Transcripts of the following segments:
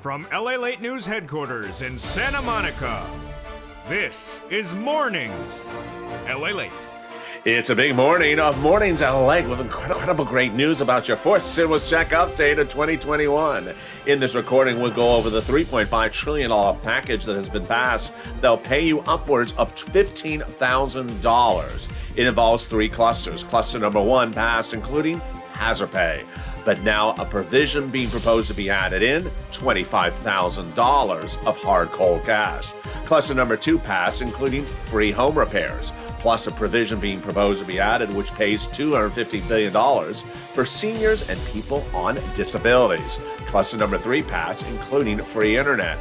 From LA Late News headquarters in Santa Monica, this is Mornings LA Late. It's a big morning of Mornings LA with incredible great news about your fourth stimulus check update of 2021. In this recording, we'll go over the $3.5 trillion package that has been passed. They'll pay you upwards of $15,000. It involves three clusters. Cluster number one passed, including hazard pay. But now a provision being proposed to be added in, $25,000 of hard cold cash. Cluster number two passed, including free home repairs, plus a provision being proposed to be added which pays $250 billion for seniors and people on disabilities. Cluster number three passed, including free internet,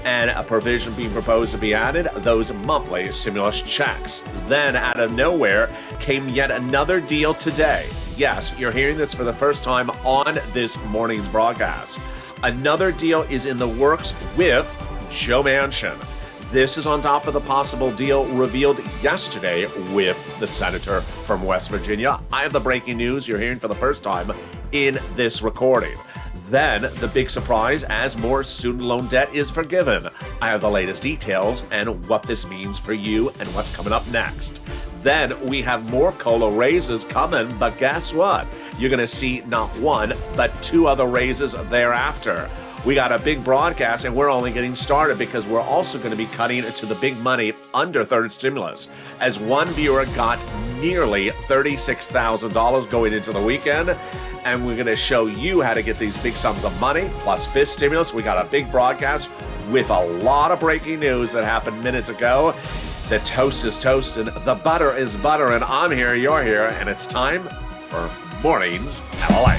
and a provision being proposed to be added, those monthly stimulus checks. Then out of nowhere came yet another deal today. Yes, you're hearing this for the first time on this morning's broadcast. Another deal is in the works with Joe Manchin. This is on top of the possible deal revealed yesterday with the senator from West Virginia. I have the breaking news you're hearing for the first time in this recording. Then, the big surprise as more student loan debt is forgiven. I have the latest details and what this means for you and what's coming up next. Then, we have more COLA raises coming, but guess what? You're going to see not one, but two other raises thereafter. We got a big broadcast, and we're only getting started because we're also going to be cutting to the big money under third stimulus, as one viewer got nearly $36,000 going into the weekend, and we're going to show you how to get these big sums of money, plus fifth stimulus. We got a big broadcast with a lot of breaking news that happened minutes ago. The toast is toasting, the butter is buttering. I'm here, you're here, and it's time for Mornings LA.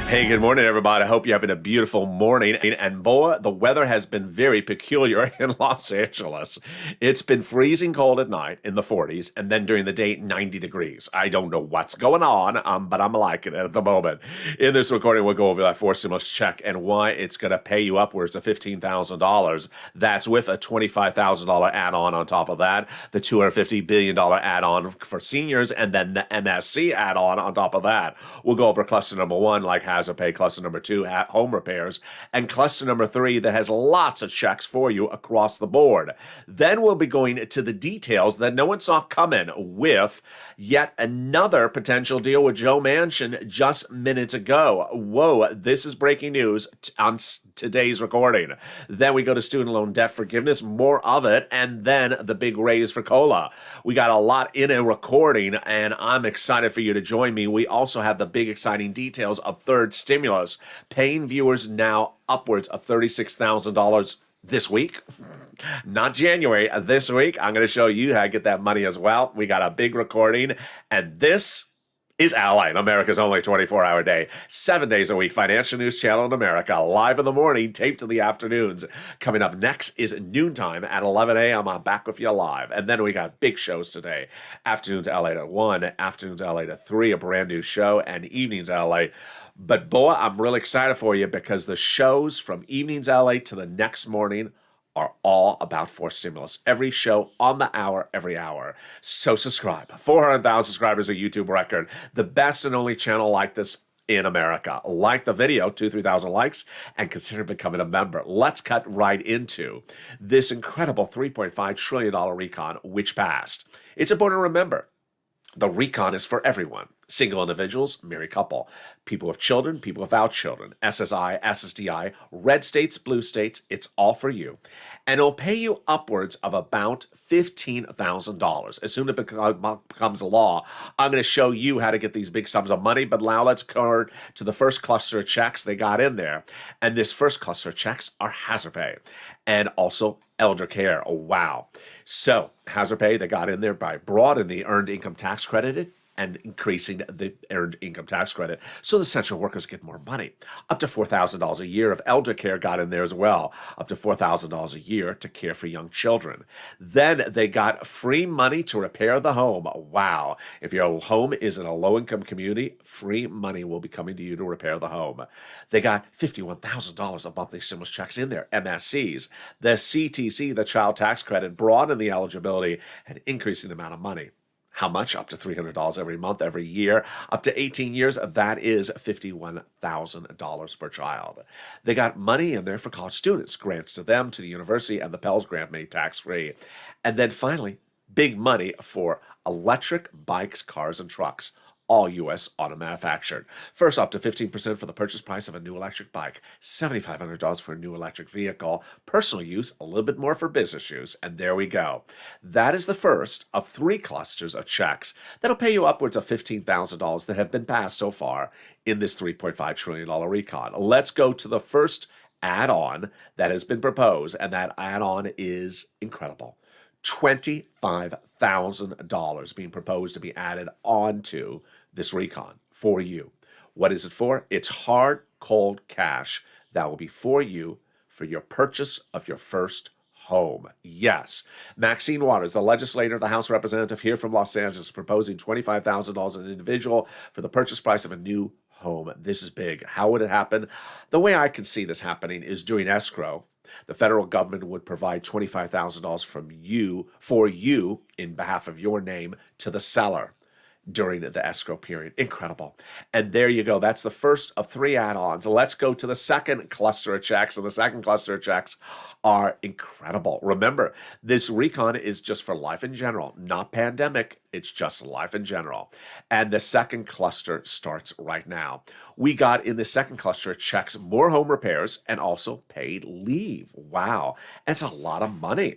Hey, good morning, everybody. I hope you're having a beautiful morning. And boy, the weather has been very peculiar in Los Angeles. It's been freezing cold at night in the 40s, and then during the day, 90 degrees. I don't know what's going on, but I'm liking it at the moment. In this recording, we'll go over that fourth stimulus check and why it's going to pay you upwards of $15,000. That's with a $25,000 add-on on top of that, the $250 billion add-on for seniors, and then the MSC add-on on top of that. We'll go over cluster number one, like hazard pay, cluster number two, home repairs, and cluster number three that has lots of checks for you across the board. Then we'll be going to the details that no one saw coming with yet another potential deal with Joe Manchin just minutes ago. Whoa, this is breaking news on today's recording. Then we go to student loan debt forgiveness, more of it, and then the big raise for COLA. We got a lot in a recording, and I'm excited for you to join me. We also have the big exciting details of third stimulus, paying viewers now upwards of $36,000 this week. Not January, this week. I'm going to show you how to get that money as well. We got a big recording, and this is Ally, America's only 24-hour day, 7 days a week financial news channel in America, live in the morning, taped in the afternoons. Coming up next is noontime at 11 a.m. I'm back with you live. And then we got big shows today. Afternoons LA to 1, afternoons LA to 3, a brand new show, and evenings LA. But boy, I'm really excited for you because the shows from evenings LA to the next morning are all about fourth stimulus. Every show on the hour, every hour. So subscribe. 400,000 subscribers, a YouTube record. The best and only channel like this in America. Like the video, 3,000 likes, and consider becoming a member. Let's cut right into this incredible $3.5 trillion recon, which passed. It's important to remember, the recon is for everyone. Single individuals, married couple, people with children, people without children, SSI, SSDI, red states, blue states, it's all for you. And it'll pay you upwards of about $15,000. As soon as it becomes a law, I'm going to show you how to get these big sums of money. But now let's go to the first cluster of checks they got in there. And this first cluster of checks are hazard pay and also elder care. Oh, wow. So hazard pay, they got in there by broadening the earned income tax credited and increasing the earned income tax credit so the essential workers get more money. Up to $4,000 a year of elder care got in there as well. Up to $4,000 a year to care for young children. Then they got free money to repair the home. Wow. If your home is in a low-income community, free money will be coming to you to repair the home. They got $51,000 of monthly stimulus checks in there, MSCs. The CTC, the child tax credit, broadened the eligibility and increasing the amount of money. How much? Up to $300 every month, every year. Up to 18 years, that is $51,000 per child. They got money in there for college students, grants to them, to the university, and the Pell's grant made tax-free. And then finally, big money for electric bikes, cars, and trucks. All U.S. auto manufactured. First, up to 15% for the purchase price of a new electric bike, $7,500 for a new electric vehicle, personal use, a little bit more for business use, and there we go. That is the first of 3 clusters of checks that'll pay you upwards of $15,000 that have been passed so far in this $3.5 trillion recon. Let's go to the first add-on that has been proposed, and that add-on is incredible. $25,000 being proposed to be added onto this recon for you. What is it for? It's hard, cold cash that will be for you for your purchase of your first home. Yes. Maxine Waters, the legislator, the House representative here from Los Angeles, proposing $25,000 an individual for the purchase price of a new home. This is big. How would it happen? The way I can see this happening is doing escrow. The federal government would provide $25,000 for you in behalf of your name to the seller during the escrow period. Incredible. And there you go. That's the first of 3 add-ons. Let's go to the second cluster of checks. And the second cluster of checks are incredible. Remember, this recon is just for life in general, not pandemic. It's just life in general. And the second cluster starts right now. We got in the second cluster of checks more home repairs and also paid leave. Wow. That's a lot of money.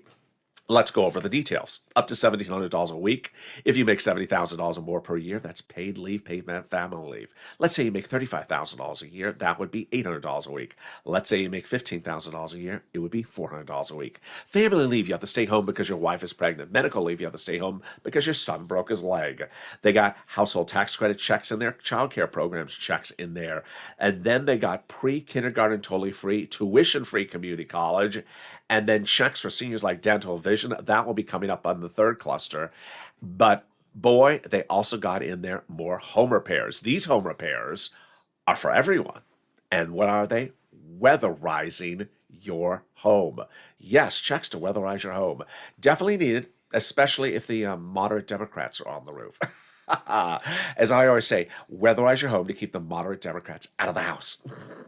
Let's go over the details. Up to $1,700 a week. If you make $70,000 or more per year, that's paid leave, paid family leave. Let's say you make $35,000 a year, that would be $800 a week. Let's say you make $15,000 a year, it would be $400 a week. Family leave, you have to stay home because your wife is pregnant. Medical leave, you have to stay home because your son broke his leg. They got household tax credit checks in there, child care programs checks in there. And then they got pre-kindergarten totally free, tuition-free community college, and then checks for seniors like dental, vision. That will be coming up on the third cluster. But boy, they also got in there more home repairs. These home repairs are for everyone. And what are they? Weatherizing your home. Yes, checks to weatherize your home. Definitely needed, especially if the moderate Democrats are on the roof. As I always say, weatherize your home to keep the moderate Democrats out of the House.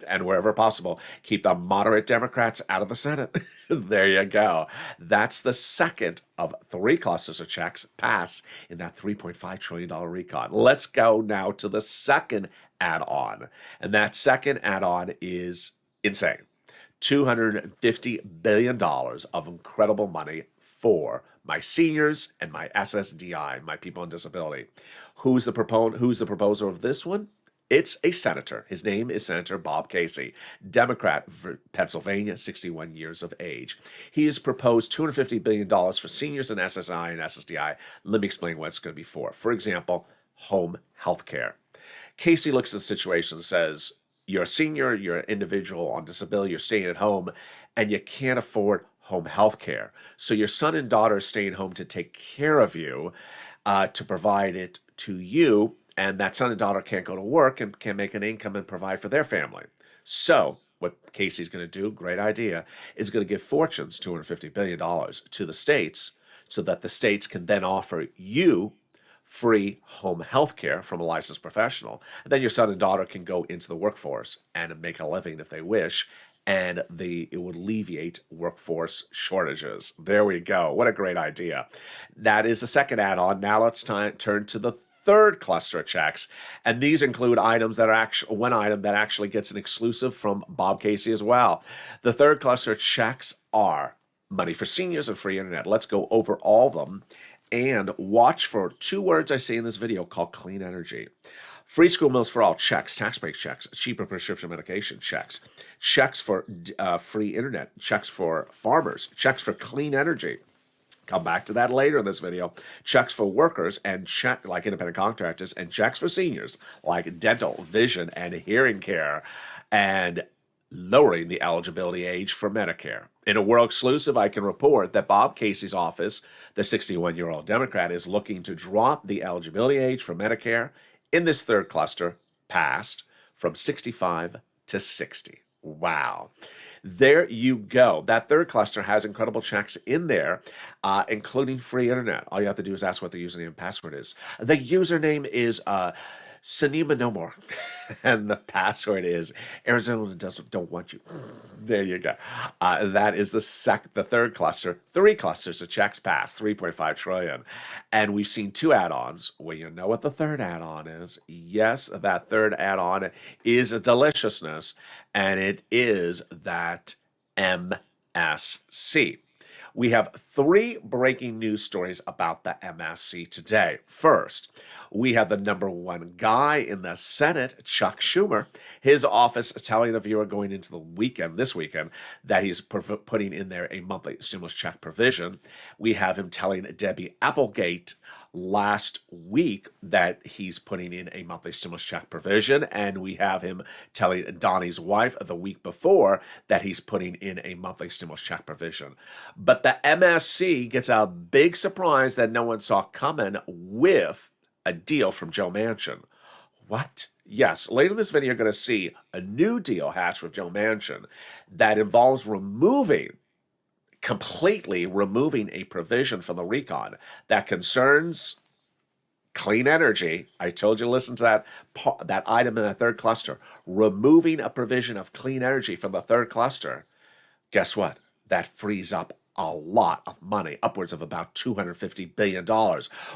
And wherever possible, keep the moderate Democrats out of the Senate. There you go. That's the second of 3 clusters of checks passed in that $3.5 trillion recon. Let's go now to the second add-on. And that second add-on is insane. $250 billion of incredible money for my seniors and my SSDI, my people on disability. Who's the proposer of this one? It's a senator. His name is Senator Bob Casey, Democrat, Pennsylvania, 61 years of age. He has proposed $250 billion for seniors and SSI and SSDI. Let me explain what it's going to be for. For example, home health care. Casey looks at the situation and says, you're a senior, you're an individual on disability, you're staying at home, and you can't afford home health care. So your son and daughter are staying home to take care of you, to provide it to you, and that son and daughter can't go to work and can't make an income and provide for their family. So what Casey's going to do, great idea, is going to give fortunes, $250 billion, to the states so that the states can then offer you free home health care from a licensed professional. And then your son and daughter can go into the workforce and make a living if they wish, and it would alleviate workforce shortages. There we go. What a great idea. That is the second add-on. Now let's turn to the third cluster of checks, and these include items that are one item that actually gets an exclusive from Bob Casey as well. The third cluster of checks are money for seniors and free internet. Let's go over all of them and watch for 2 words I say in this video called clean energy. Free school meals for all, checks, tax break checks, cheaper prescription medication checks, checks for free internet, checks for farmers, checks for clean energy. Come back to that later in this video. Checks for workers and check like independent contractors, and checks for seniors like dental, vision, and hearing care, and lowering the eligibility age for Medicare. In a world exclusive, I can report that Bob Casey's office, the 61-year-old Democrat, is looking to drop the eligibility age for Medicare in this third cluster, passed from 65 to 60. Wow. There you go. That third cluster has incredible checks in there, including free internet. All you have to do is ask what the username and password is. The username is Sinema No More, and the password is Arizona don't want you. There you go. That is the third cluster. 3 clusters of checks passed, 3.5 trillion, and we've seen 2 add-ons. Well, you know what the third add-on is? Yes, that third add-on is a deliciousness, and it is that MSC. We have 3 breaking news stories about the MSC today. First, we have the #1 guy in the Senate, Chuck Schumer. His office telling the viewer going into the weekend, this weekend, that he's putting in there a monthly stimulus check provision. We have him telling Debbie Applegate last week that he's putting in a monthly stimulus check provision, and we have him telling Donnie's wife the week before that he's putting in a monthly stimulus check provision. But the MSC gets a big surprise that no one saw coming with a deal from Joe Manchin. What? Yes, later in this video, you're going to see a new deal hatched with Joe Manchin that involves completely removing a provision from the recon that concerns clean energy. I told you to listen to that item in the third cluster. Removing a provision of clean energy from the third cluster. Guess what? That frees up a lot of money, upwards of about $250 billion.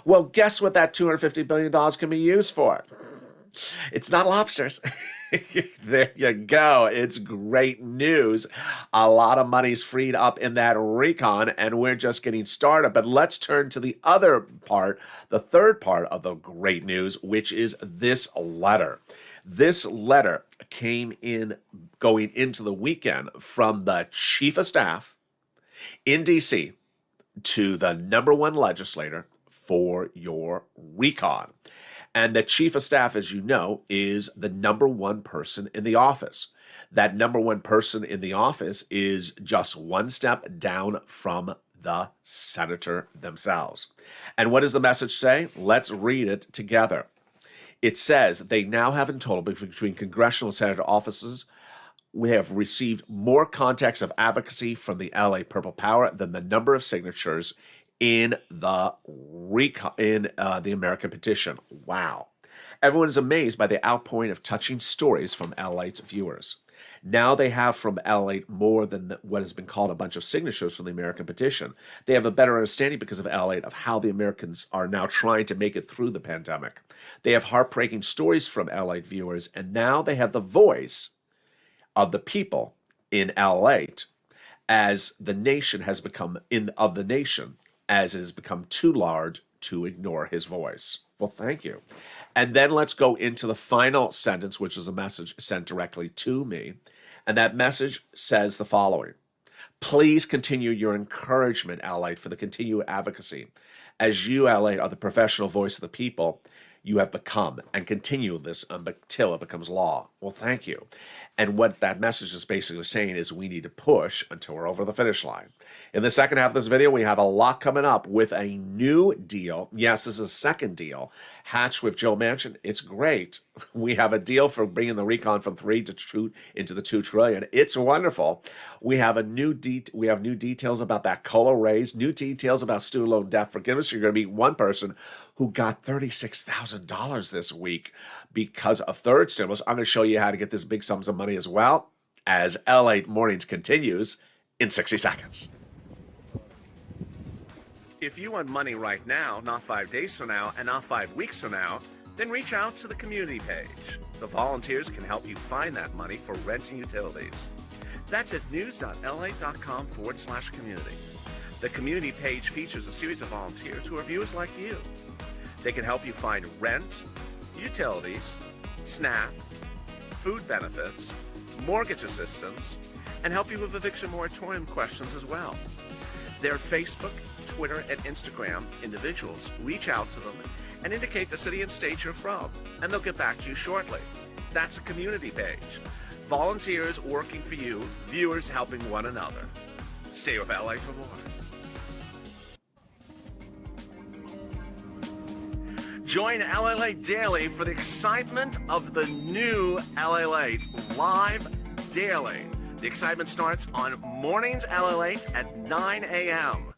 Well, guess what that $250 billion can be used for? It's not lobsters. There you go. It's great news. A lot of money's freed up in that recon, and we're just getting started. But let's turn to the other part, the third part of the great news, which is this letter. This letter came in going into the weekend from the chief of staff in D.C. to the #1 legislator for your recon. And the chief of staff, as you know, is the #1 person in the office. That #1 person in the office is just one step down from the senator themselves. And what does the message say? Let's read it together. It says they now have in total between congressional and senator offices, we have received more contacts of advocacy from the LA Purple Power than the number of signatures in the American petition. Wow. Everyone is amazed by the outpouring of touching stories from L8's viewers. Now they have from L8 more than what has been called a bunch of signatures from the American petition. They have a better understanding because of L8 of how the Americans are now trying to make it through the pandemic. They have heartbreaking stories from L8 viewers, and now they have the voice of the people in L8 as the nation has become as it has become too large to ignore his voice. Well, thank you. And then let's go into the final sentence, which is a message sent directly to me. And that message says the following. Please continue your encouragement, L8, for the continued advocacy. As you, L8, are the professional voice of the people, you have become, and continue this until it becomes law. Well, thank you. And what that message is basically saying is we need to push until we're over the finish line. In the second half of this video, we have a lot coming up with a new deal. Yes, this is a second deal hatched with Joe Manchin. It's great. We have a deal for bringing the recon from 3 to 2 into the $2 trillion. It's wonderful. We have new details about that COLA raise, new details about student loan debt forgiveness. You're going to meet one person who got $36,000 this week because of third stimulus. I'm going to show you how to get this big sums of money as well as L8 Mornings continues in 60 seconds. If you want money right now, not 5 days from now, and not 5 weeks from now, then reach out to the community page. The volunteers can help you find that money for rent and utilities. That's at news.la.com/community. The community page features a series of volunteers who are viewers like you. They can help you find rent, utilities, SNAP, food benefits, mortgage assistance, and help you with eviction moratorium questions as well. Their Facebook, Twitter, and Instagram individuals reach out to them and indicate the city and state you're from, and they'll get back to you shortly. That's a community page. Volunteers working for you, viewers helping one another. Stay with LA for more. Join LA Late Daily for the excitement of the new LA Late live daily. The excitement starts on mornings LA Late at 9 a.m.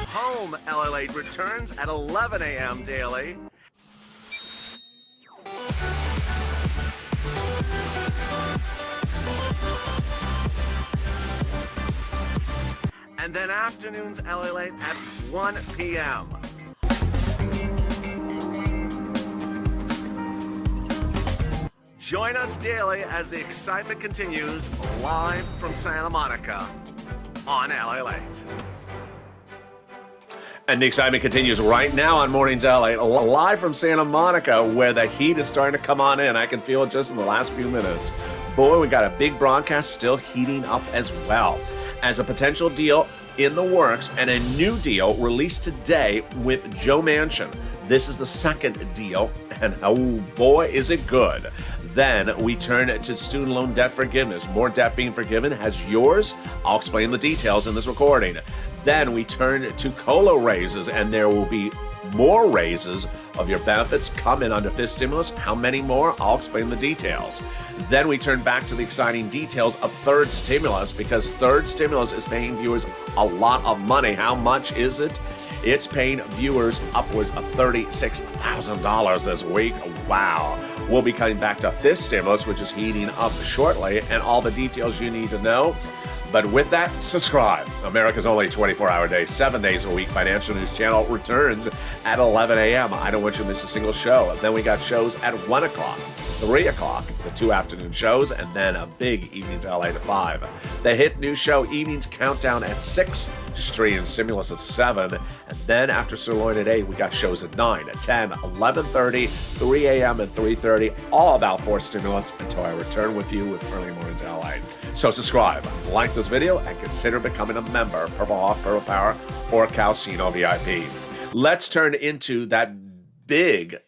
Home LA Late returns at 11 a.m. daily. And then afternoons LA Late at 1 p.m. Join us daily as the excitement continues live from Santa Monica on LA Late. And the excitement continues right now on Mornings LA, live from Santa Monica, where the heat is starting to come on in. I can feel it just in the last few minutes. Boy, we got a big broadcast still heating up as well. As a potential deal in the works and a new deal released today with Joe Manchin. This is the second deal, and oh boy, is it good. Then we turn to student loan debt forgiveness. More debt being forgiven. Has yours? I'll explain the details in this recording. Then we turn to COLA raises, and there will be more raises of your benefits coming under fifth stimulus. How many more? I'll explain the details. Then we turn back to the exciting details of third stimulus, because third stimulus is paying viewers a lot of money. How much is it? It's paying viewers upwards of $36,000 this week. Wow. We'll be coming back to fifth stimulus, which is heating up shortly, and all the details you need to know. But with that, subscribe. America's only 24-hour day, 7 days a week financial news channel returns at 11 a.m. I don't want you to miss a single show. Then we got shows at 1 o'clock, 3 o'clock, the 2 afternoon shows, and then a big Evenings LA to 5. The hit news show Evenings Countdown at 6, Stream Stimulus at 7, and then after Sirloin at 8, we got shows at 9, at 10, 11:30, 3 a.m., and 3:30, all about fourth stimulus until I return with you with Early Mornings LA. So subscribe, like this video, and consider becoming a member, Purple Hawk, Purple Power, or Calcino VIP. Let's turn into that big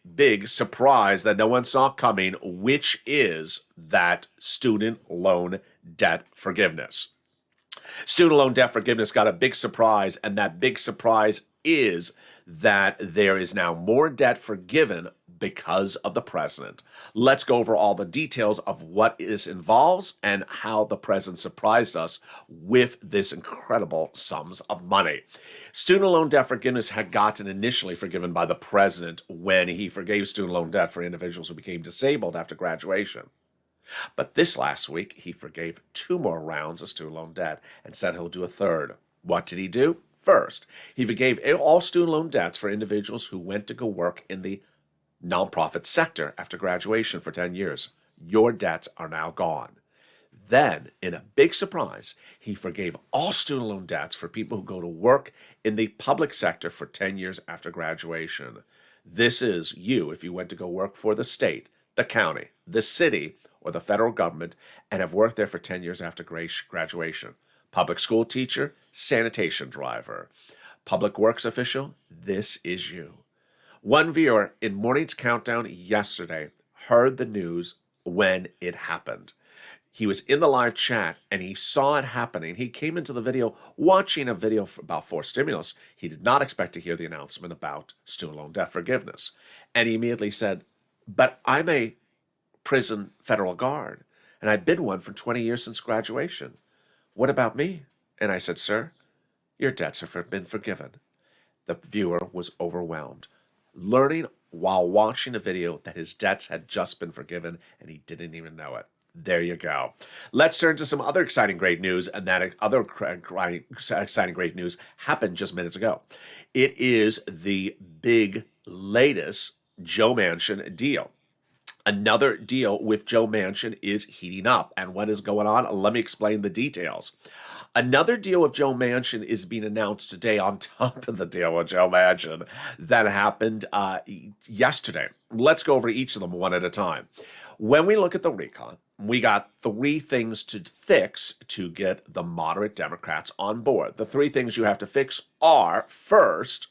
surprise that no one saw coming, which is that student loan debt forgiveness. Student loan debt forgiveness got a big surprise, and that big surprise is that there is now more debt forgiven because of the president. Let's go over all the details of what this involves and how the president surprised us with this incredible sums of money. Student loan debt forgiveness had gotten initially forgiven by the president when he forgave student loan debt for individuals who became disabled after graduation. But this last week, he forgave 2 more rounds of student loan debt and said he'll do a third. What did he do? First, he forgave all student loan debts for individuals who went to go work in the nonprofit sector after graduation for 10 years. Your debts are now gone. Then, in a big surprise, he forgave all student loan debts for people who go to work in the public sector for 10 years after graduation. This is you if you went to go work for the state, the county, the city, or the federal government and have worked there for 10 years after graduation. Public school teacher, sanitation driver, public works official, this is you. One viewer in Morning's Countdown yesterday heard the news when it happened. He was in the live chat and he saw it happening. He came into the video watching a video about forced stimulus. He did not expect to hear the announcement about student loan debt forgiveness. And he immediately said, but I'm a prison federal guard and I've been one for 20 years since graduation. What about me? And I said, sir, your debts have been forgiven. The viewer was overwhelmed, learning while watching a video that his debts had just been forgiven and he didn't even know it. There you go. Let's turn to some other exciting great news, and that other exciting great news happened just minutes ago. It is the big latest Joe Manchin deal. Another deal with Joe Manchin is heating up. And what is going on? Let me explain the details. Another deal with Joe Manchin is being announced today on top of the deal with Joe Manchin that happened yesterday. Let's go over each of them one at a time. When we look at the recon, we got three things to fix to get the moderate Democrats on board. The three things you have to fix are, first,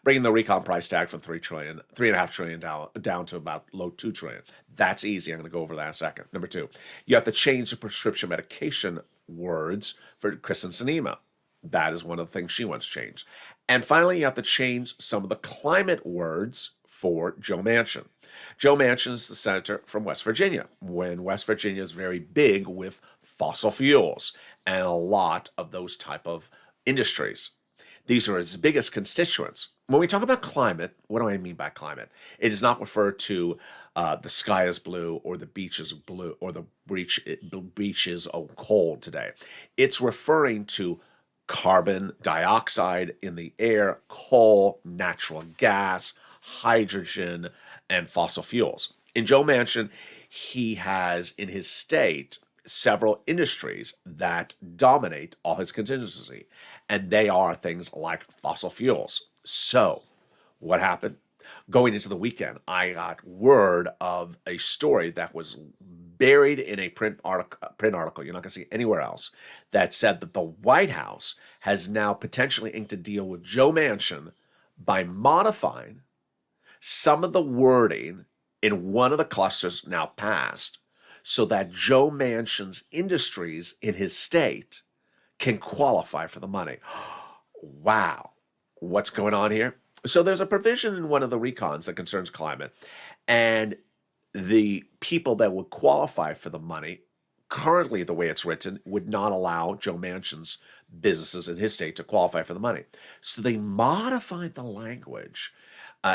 bringing the recon price tag from $3.5 trillion down to about low $2 trillion. That's easy. I'm going to go over that in a second. Number two, you have to change the prescription medication words for Kristen Sinema. That is one of the things she wants changed. And finally, you have to change some of the climate words for Joe Manchin. Joe Manchin is the senator from West Virginia, when West Virginia is very big with fossil fuels and a lot of those type of industries. These are his biggest constituents. When we talk about climate, what do I mean by climate? It is not referred to the sky is blue or the beach is blue or the beach is cold today. It's referring to carbon dioxide in the air, coal, natural gas, hydrogen, and fossil fuels. In Joe Manchin, he has in his state several industries that dominate all his contingency, and they are things like fossil fuels. So, what happened? Going into the weekend, I got word of a story that was buried in a print article you're not going to see anywhere else, that said that the White House has now potentially inked a deal with Joe Manchin by modifying some of the wording in one of the clusters now passed so that Joe Manchin's industries in his state can qualify for the money. Wow. What's going on here? So there's a provision in one of the recons that concerns climate, and the people that would qualify for the money, currently the way it's written, would not allow Joe Manchin's businesses in his state to qualify for the money. So they modified the language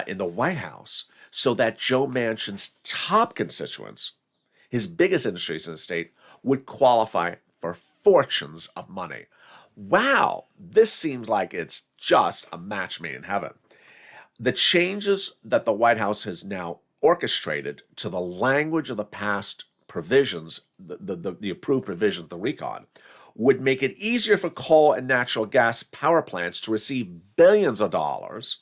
in the White House so that Joe Manchin's top constituents, his biggest industries in the state, would qualify for fortunes of money. Wow, this seems like it's just a match made in heaven. The changes that the White House has now orchestrated to the language of the past provisions, the approved provisions of the recon, would make it easier for coal and natural gas power plants to receive billions of dollars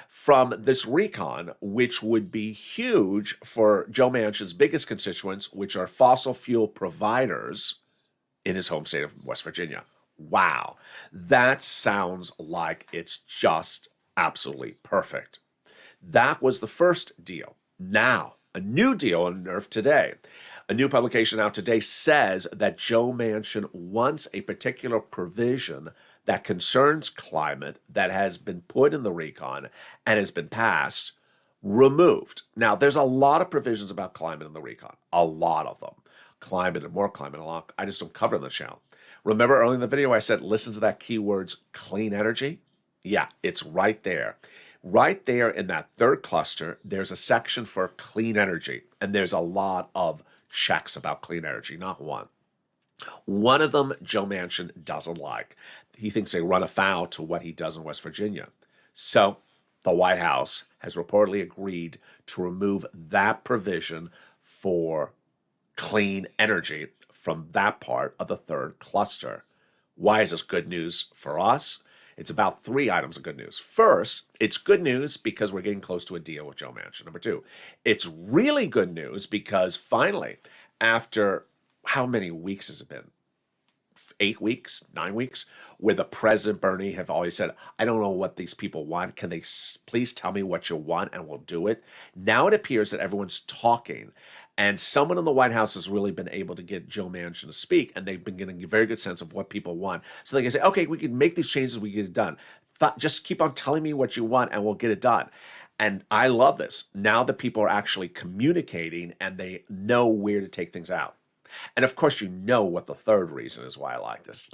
from this recon, which would be huge for Joe Manchin's biggest constituents, which are fossil fuel providers in his home state of West Virginia. Wow, that sounds like it's just absolutely perfect. That was the first deal. Now, a new deal unearthed today. A new publication out today says that Joe Manchin wants a particular provision that concerns climate that has been put in the recon and has been passed removed. Now, there's a lot of provisions about climate in the recon, a lot of them. Climate and more climate, a lot. I just don't cover on the channel. Remember earlier in the video I said, listen to that keywords clean energy? Yeah, it's right there. Right there in that third cluster, there's a section for clean energy, and there's a lot of checks about clean energy, not one. One of them Joe Manchin doesn't like. He thinks they run afoul to what he does in West Virginia. So the White House has reportedly agreed to remove that provision for clean energy from that part of the third cluster. Why is this good news for us? It's about three items of good news. First, it's good news because we're getting close to a deal with Joe Manchin. Number two, it's really good news because finally, after how many weeks has it been? 8 weeks, 9 weeks, where the President Bernie have always said, I don't know what these people want. Can they please tell me what you want and we'll do it? Now it appears that everyone's talking, and someone in the White House has really been able to get Joe Manchin to speak, and they've been getting a very good sense of what people want. So they can say, okay, we can make these changes, we get it done. Just keep on telling me what you want and we'll get it done. And I love this. Now that people are actually communicating and they know where to take things out. And of course, you know what the third reason is why I like this.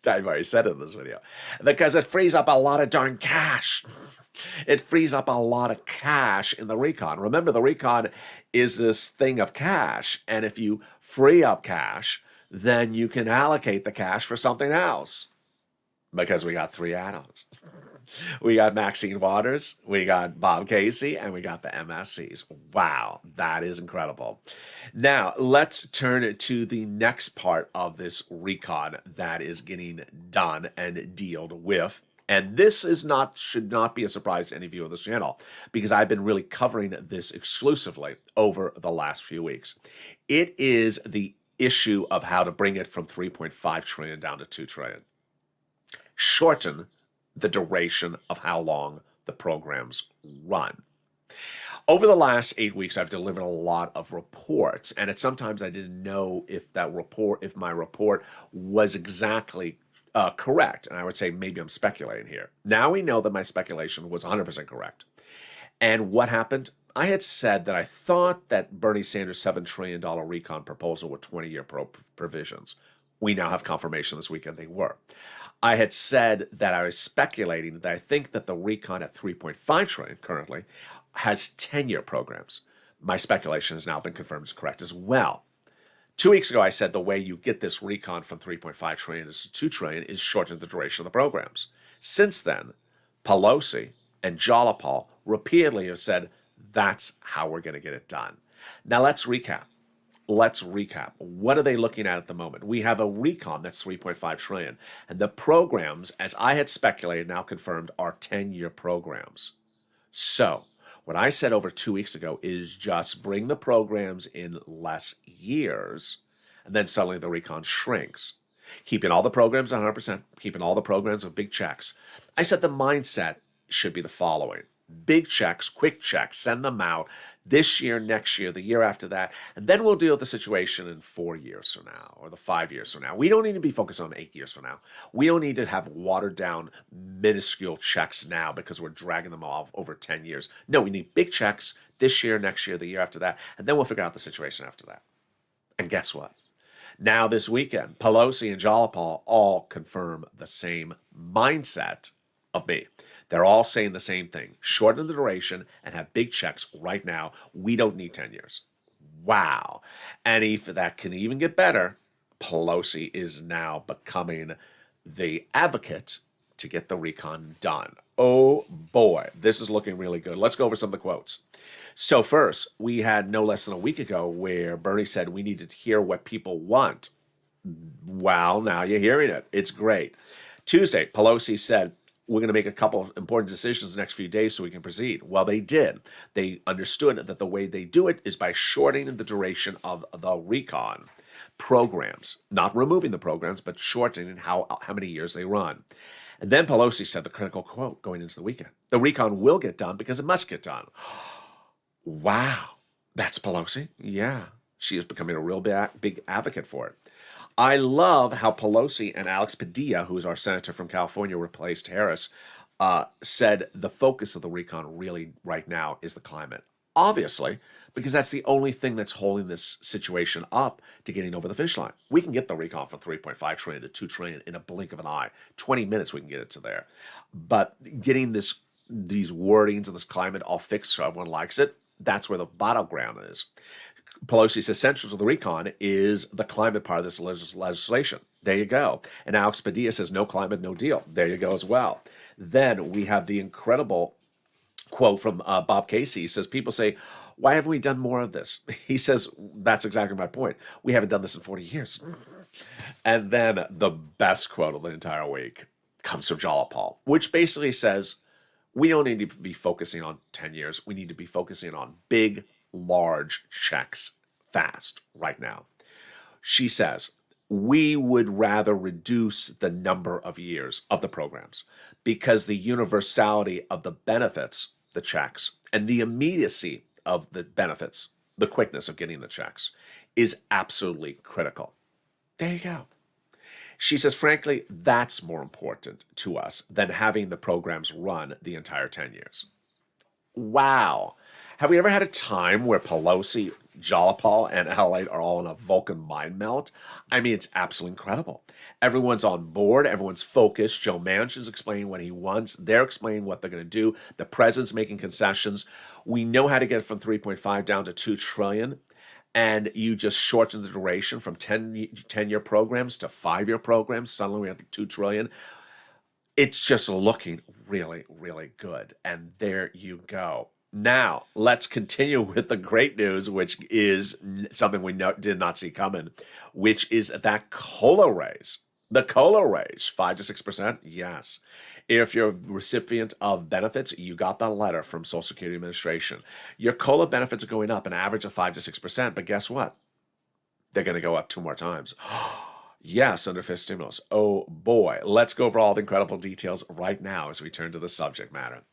I've already said it in this video. Because it frees up a lot of darn cash. It frees up a lot of cash in the recon. Remember, the recon is this thing of cash. And if you free up cash, then you can allocate the cash for something else. Because we got 3 add-ons. We got Maxine Waters, we got Bob Casey, and we got the MSCs. Wow, that is incredible. Now, let's turn to the next part of this recon that is getting done and dealt with. And this should not be a surprise to any viewer of this channel, because I've been really covering this exclusively over the last few weeks. It is the issue of how to bring it from 3.5 trillion down to 2 trillion. Shorten the duration of how long the programs run. Over the last 8 weeks, I've delivered a lot of reports, and sometimes I didn't know if my report was exactly correct. And I would say maybe I'm speculating here. Now we know that my speculation was 100% correct. And what happened? I had said that I thought that Bernie Sanders' $7 trillion recon proposal with 20-year provisions. We now have confirmation this weekend they were. I had said that I was speculating that I think that the recon at 3.5 trillion currently has 10-year programs. My speculation has now been confirmed as correct as well. 2 weeks ago, I said the way you get this recon from 3.5 trillion to 2 trillion is shorten the duration of the programs. Since then, Pelosi and Jolapal repeatedly have said that's how we're going to get it done. Now let's recap. What are they looking at the moment? We have a recon that's 3.5 trillion. And the programs, as I had speculated, now confirmed, are 10-year programs. So what I said over 2 weeks ago is just bring the programs in less years, and then suddenly the recon shrinks. Keeping all the programs 100%, keeping all the programs with big checks. I said the mindset should be the following. Big checks, quick checks, send them out this year, next year, the year after that, and then we'll deal with the situation in 4 years from now or the 5 years from now. We don't need to be focused on 8 years from now. We don't need to have watered down minuscule checks now because we're dragging them off over 10 years. No, we need big checks this year, next year, the year after that, and then we'll figure out the situation after that. And guess what? Now this weekend, Pelosi and Jolapal all confirm the same mindset of me. They're all saying the same thing. Shorten the duration and have big checks right now. We don't need 10 years. Wow. And if that can even get better, Pelosi is now becoming the advocate to get the recon done. Oh boy, this is looking really good. Let's go over some of the quotes. So first, we had no less than a week ago where Bernie said we needed to hear what people want. Well, now you're hearing it. It's great. Tuesday, Pelosi said, we're going to make a couple of important decisions the next few days so we can proceed. Well, they did. They understood that the way they do it is by shortening the duration of the recon programs, not removing the programs, but shortening how many years they run. And then Pelosi said the critical quote going into the weekend. The recon will get done because it must get done. Wow. That's Pelosi? Yeah. She is becoming a real big advocate for it. I love how Pelosi and Alex Padilla, who is our senator from California, replaced Harris, said the focus of the recon really right now is the climate. Obviously, because that's the only thing that's holding this situation up to getting over the finish line. We can get the recon from 3.5 trillion to 2 trillion in a blink of an eye. 20 minutes we can get it to there. But getting these wordings of this climate all fixed so everyone likes it, that's where the battleground is. Pelosi says central to the recon is the climate part of this legislation. There you go. And Alex Padilla says no climate, no deal. There you go as well. Then we have the incredible quote from Bob Casey. He says, people say, why haven't we done more of this? He says, that's exactly my point. We haven't done this in 40 years. And then the best quote of the entire week comes from Jolapal, which basically says, we don't need to be focusing on 10 years. We need to be focusing on big, large checks fast right now. She says, we would rather reduce the number of years of the programs because the universality of the benefits, the checks, and the immediacy of the benefits, the quickness of getting the checks, is absolutely critical. There you go. She says, frankly, that's more important to us than having the programs run the entire 10 years. Wow. Have we ever had a time where Pelosi, Jolapal, and Allied are all in a Vulcan mind melt? I mean, it's absolutely incredible. Everyone's on board. Everyone's focused. Joe Manchin's explaining what he wants. They're explaining what they're going to do. The president's making concessions. We know how to get from 3.5 down to 2 trillion. And you just shorten the duration from 10-year programs to 5-year programs. Suddenly we have 2 trillion. It's just looking really, really good. And there you go. Now, let's continue with the great news, which is something we did not see coming, which is that COLA raise. The COLA raise, 5 to 6%, yes. If you're a recipient of benefits, you got that letter from Social Security Administration. Your COLA benefits are going up an average of 5 to 6%, but guess what? They're going to go up 2 more times. Yes, under fifth stimulus. Oh boy. Let's go over all the incredible details right now as we turn to the subject matter.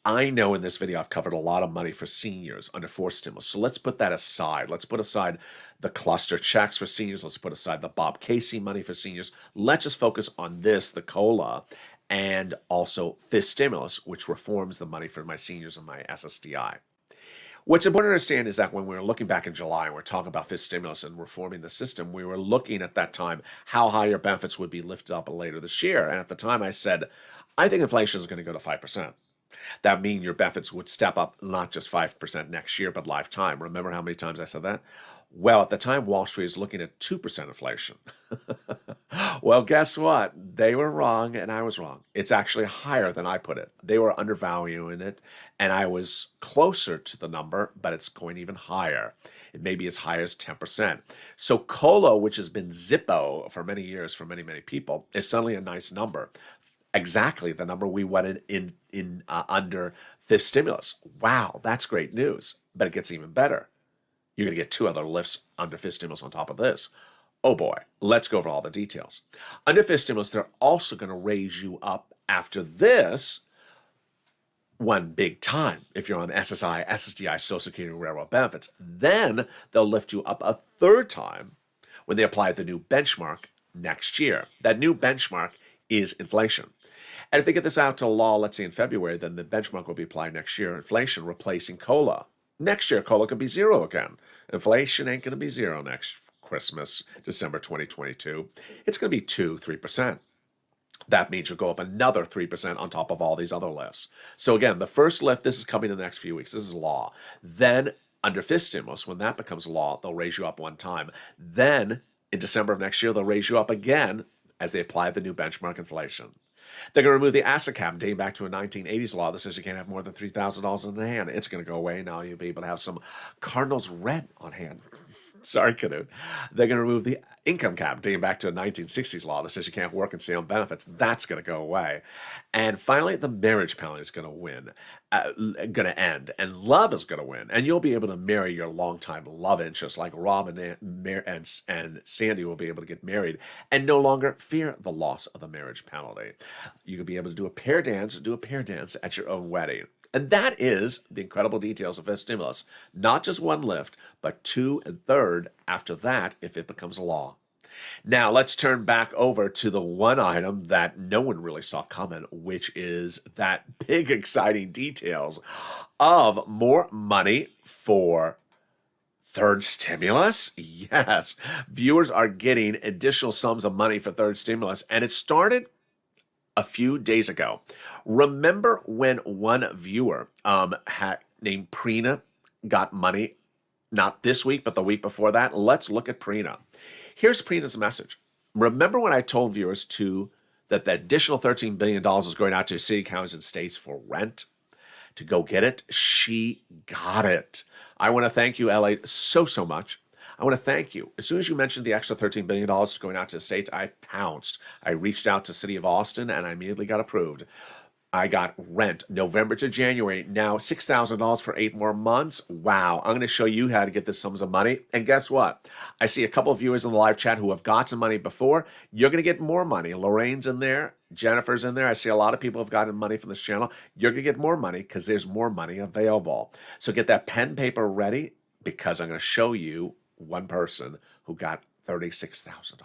I know in this video I've covered a lot of money for seniors under fourth stimulus. So let's put that aside. Let's put aside the cluster checks for seniors. Let's put aside the Bob Casey money for seniors. Let's just focus on this, the COLA, and also fifth stimulus, which reforms the money for my seniors and my SSDI. What's important to understand is that when we were looking back in July and we're talking about fifth stimulus and reforming the system, we were looking at that time how high your benefits would be lifted up later this year. And at the time I said, I think inflation is going to go to 5%. That means your benefits would step up not just 5% next year, but lifetime. Remember how many times I said that? Well, at the time, Wall Street is looking at 2% inflation. Well, guess what? They were wrong and I was wrong. It's actually higher than I put it. They were undervaluing it and I was closer to the number, but it's going even higher. It may be as high as 10%. So COLA, which has been Zippo for many years for many, many people, is suddenly a nice number. Exactly the number we wanted in under fifth stimulus. Wow, that's great news. But it gets even better. You're going to get 2 other lifts under fifth stimulus on top of this. Oh boy, let's go over all the details. Under fifth stimulus, they're also going to raise you up after this one big time. If you're on SSI, SSDI, Social Security, Railroad benefits, then they'll lift you up a 3rd time when they apply the new benchmark next year. That new benchmark is inflation. And if they get this out to law, let's say in February, then the benchmark will be applied next year. Inflation replacing COLA. Next year, COLA could be 0 again. Inflation ain't going to be 0 next Christmas, December 2022. It's going to be 2, 3%. That means you'll go up another 3% on top of all these other lifts. So again, the first lift, this is coming in the next few weeks. This is law. Then under fifth stimulus, when that becomes law, they'll raise you up 1 time. Then in December of next year, they'll raise you up again as they apply the new benchmark inflation. They're going to remove the asset cap dating back to a 1980s law that says you can't have more than $3,000 in hand. It's going to go away. Now you'll be able to have some Cardinals red on hand. Sorry, Canute. They're going to remove the income cap dating back to a 1960s law that says you can't work and stay on benefits. That's going to go away. And finally, the marriage penalty is going to end, and love is going to win. And you'll be able to marry your longtime love interest, like Rob and Sandy will be able to get married and no longer fear the loss of the marriage penalty. You could be able to do a pair dance at your own wedding. And that is the incredible details of fifth stimulus. Not just 1 lift, but 2 and 3rd after that if it becomes law. Now let's turn back over to the one item that no one really saw coming, which is that big exciting details of more money for third stimulus. Yes, viewers are getting additional sums of money for third stimulus, and it started a few days ago. Remember when one viewer named Prina got money, not this week, but the week before that? Let's look at Prina. Here's Prina's message. Remember when I told viewers that the additional $13 billion is going out to city, counties, and states for rent? To go get it? She got it. I want to thank you, LA, so much. I want to thank you. As soon as you mentioned the extra $13 billion going out to the states, I pounced. I reached out to the city of Austin, and I immediately got approved. I got rent November to January. Now $6,000 for 8 more months. Wow. I'm going to show you how to get this sums of money. And guess what? I see a couple of viewers in the live chat who have gotten money before. You're going to get more money. Lorraine's in there. Jennifer's in there. I see a lot of people have gotten money from this channel. You're going to get more money because there's more money available. So get that pen paper ready because I'm going to show you one person who got $36,000.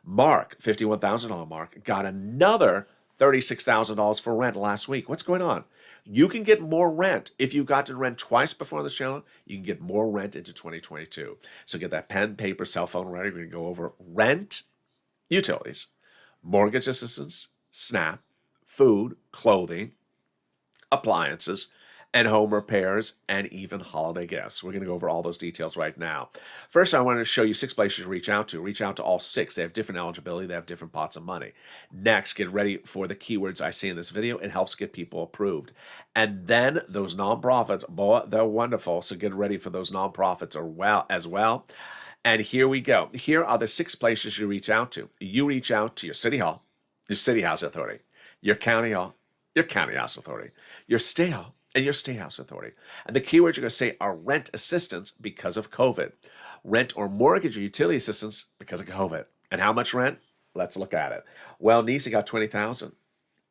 Mark, $51,000 Mark, got another $36,000 for rent last week. What's going on? You can get more rent. If you've gotten rent twice before on this channel, you can get more rent into 2022. So get that pen, paper, cell phone ready. We're going to go over rent, utilities, mortgage assistance, SNAP, food, clothing, appliances, and home repairs, and even holiday gifts. We're going to go over all those details right now. First, I wanted to show you 6 places to reach out to. Reach out to all 6. They have different eligibility. They have different pots of money. Next, get ready for the keywords I see in this video. It helps get people approved. And then those nonprofits, boy, they're wonderful. So get ready for those nonprofits as well. And here we go. Here are the 6 places you reach out to. You reach out to your city hall, your city house authority, your county hall, your county house authority, your state hall, and your state house authority. And the keywords you're going to say are rent assistance because of COVID, rent or mortgage or utility assistance because of COVID. And how much rent? Let's look at it. Well, Nisi got $20,000.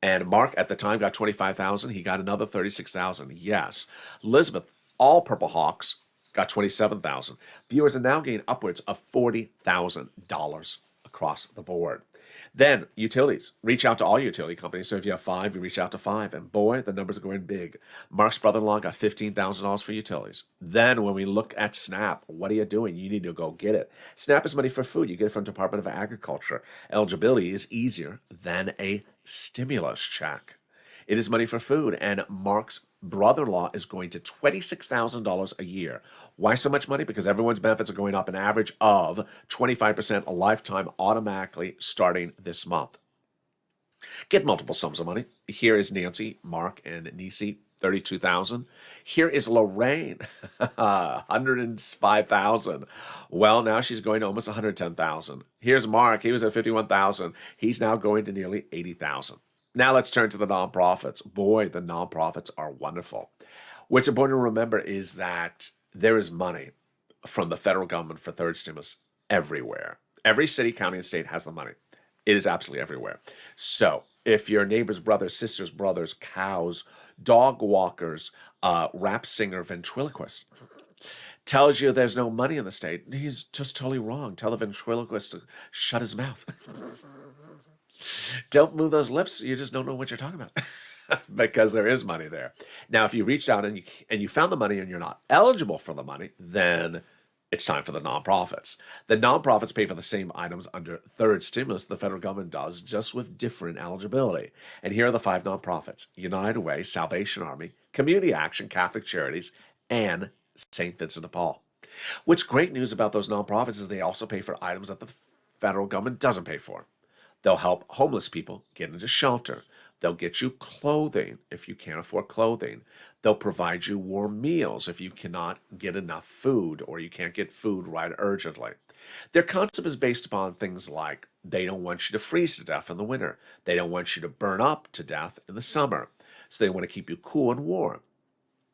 And Mark at the time got $25,000. He got another $36,000. Yes. Elizabeth, all Purple Hawks, got $27,000. Viewers are now getting upwards of $40,000 across the board. Then utilities. Reach out to all utility companies. So if you have 5, you reach out to 5. And boy, the numbers are going big. Mark's brother-in-law got $15,000 for utilities. Then when we look at SNAP, what are you doing? You need to go get it. SNAP is money for food. You get it from Department of Agriculture. Eligibility is easier than a stimulus check. It is money for food, and Mark's brother-in-law is going to $26,000 a year. Why so much money? Because everyone's benefits are going up an average of 25% a lifetime automatically starting this month. Get multiple sums of money. Here is Nancy, Mark, and Nisi, $32,000. Here is Lorraine, $105,000. Well, now she's going to almost $110,000. Here's Mark. He was at $51,000. He's now going to nearly $80,000. Now let's turn to the nonprofits. Boy, the nonprofits are wonderful. What's important to remember is that there is money from the federal government for third stimulus everywhere. Every city, county, and state has the money. It is absolutely everywhere. So if your neighbor's brothers, sisters, brothers, cows, dog walkers, rap singer, ventriloquist tells you there's no money in the state, he's just totally wrong. Tell the ventriloquist to shut his mouth. Don't move those lips. You just don't know what you're talking about because there is money there. Now, if you reached out and you found the money and you're not eligible for the money, then it's time for the nonprofits. The nonprofits pay for the same items under third stimulus the federal government does, just with different eligibility. And here are the 5 nonprofits: United Way, Salvation Army, Community Action, Catholic Charities, and St. Vincent de Paul. What's great news about those nonprofits is they also pay for items that the federal government doesn't pay for. They'll help homeless people get into shelter. They'll get you clothing if you can't afford clothing. They'll provide you warm meals if you cannot get enough food or you can't get food right urgently. Their concept is based upon things like they don't want you to freeze to death in the winter. They don't want you to burn up to death in the summer. So they want to keep you cool and warm.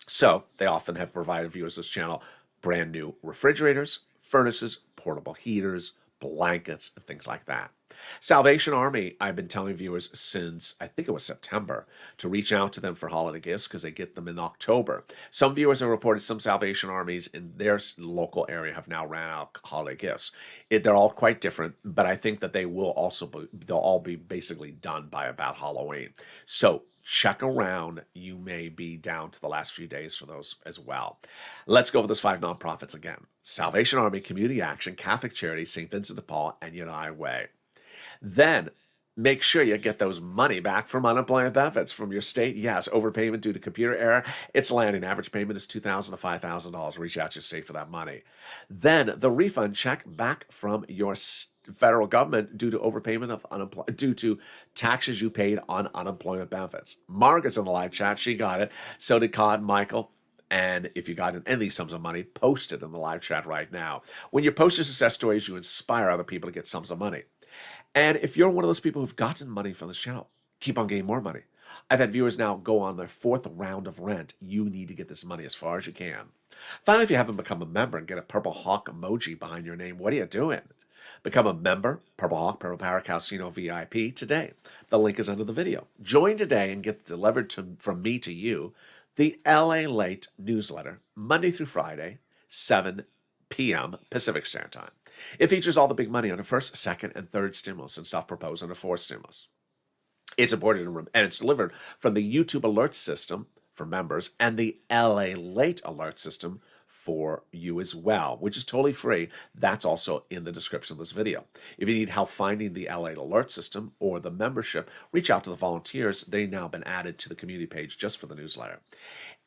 So they often have provided viewers of this channel brand new refrigerators, furnaces, portable heaters, blankets, and things like that. Salvation Army, I've been telling viewers since, I think it was September, to reach out to them for holiday gifts because they get them in October. Some viewers have reported some Salvation Armies in their local area have now ran out of holiday gifts. They're all quite different, but I think that they'll all be basically done by about Halloween. So check around. You may be down to the last few days for those as well. Let's go over those 5 nonprofits again: Salvation Army, Community Action, Catholic Charities, St. Vincent de Paul, and United Way. Then make sure you get those money back from unemployment benefits from your state. Yes, overpayment due to computer error. It's landing. Average payment is $2,000 to $5,000. Reach out to your state for that money. Then the refund check back from your federal government due to overpayment of due to taxes you paid on unemployment benefits. Margaret's in the live chat. She got it. So did Cod, Michael. And if you got any of these sums of money, post it in the live chat right now. When you post your success stories, you inspire other people to get sums of money. And if you're one of those people who've gotten money from this channel, keep on getting more money. I've had viewers now go on their 4th round of rent. You need to get this money as far as you can. Finally, if you haven't become a member and get a Purple Hawk emoji behind your name, what are you doing? Become a member, Purple Hawk, Purple Power Casino VIP today. The link is under the video. Join today and get delivered from me to you the LA Late newsletter, Monday through Friday, 7 p.m. Pacific Standard Time. It features all the big money under first, second, and third stimulus and stuff proposed under fourth stimulus. It's important and it's delivered from the YouTube alert system for members and the LA Late alert system for you as well, which is totally free. That's also in the description of this video. If you need help finding the LA alert system or the membership, reach out to the volunteers. They've now been added to the community page just for the newsletter.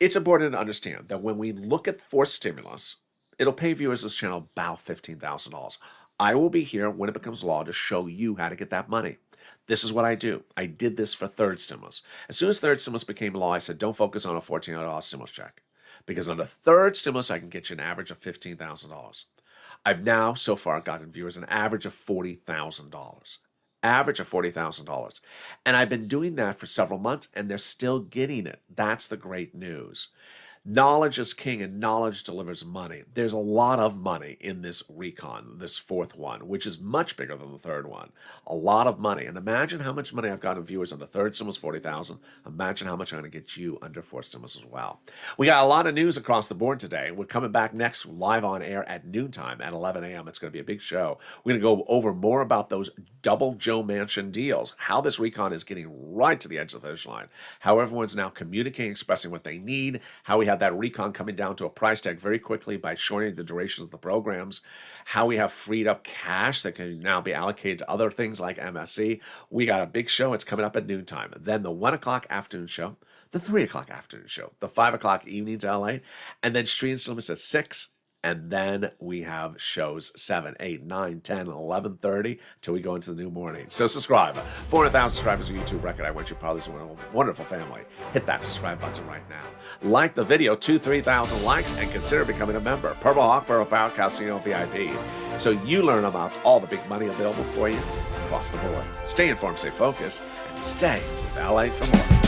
It's important to understand that when we look at forced stimulus, it'll pay viewers of this channel about $15,000. I will be here when it becomes law to show you how to get that money. This is what I do. I did this for third stimulus. As soon as third stimulus became law, I said, don't focus on a $1,400 stimulus check. Because on the third stimulus, I can get you an average of $15,000. I've now, so far, gotten viewers an average of $40,000. Average of $40,000. And I've been doing that for several months, and they're still getting it. That's the great news. Knowledge is king, and knowledge delivers money. There's a lot of money in this recon, this fourth one, which is much bigger than the third one. A lot of money. And imagine how much money I've gotten viewers on the third stimulus, $40,000. Imagine how much I'm going to get you under fourth stimulus as well. We got a lot of news across the board today. We're coming back next live on air at noontime at 11 a.m. It's going to be a big show. We're going to go over more about those double Joe Manchin deals, how this recon is getting right to the edge of the finish line, how everyone's now communicating, expressing what they need, how we have that recon coming down to a price tag very quickly by shortening the duration of the programs, how we have freed up cash that can now be allocated to other things like MSC. We got a big show. It's coming up at noontime. Then the 1 o'clock afternoon show, the 3 o'clock afternoon show, the 5 o'clock evenings LA, and then Street and Cinemas at 6. And then we have shows 7, 8, 9, 10, 11:30 till we go into the new morning. So subscribe. 400,000 subscribers on YouTube record. I want you probably to a wonderful family. Hit that subscribe button right now. Like the video, 2,000-3,000 likes, and consider becoming a member. Purple Hawk, Borough Power Casino VIP. So you learn about all the big money available for you across the board. Stay informed, stay focused, and stay with LA for more.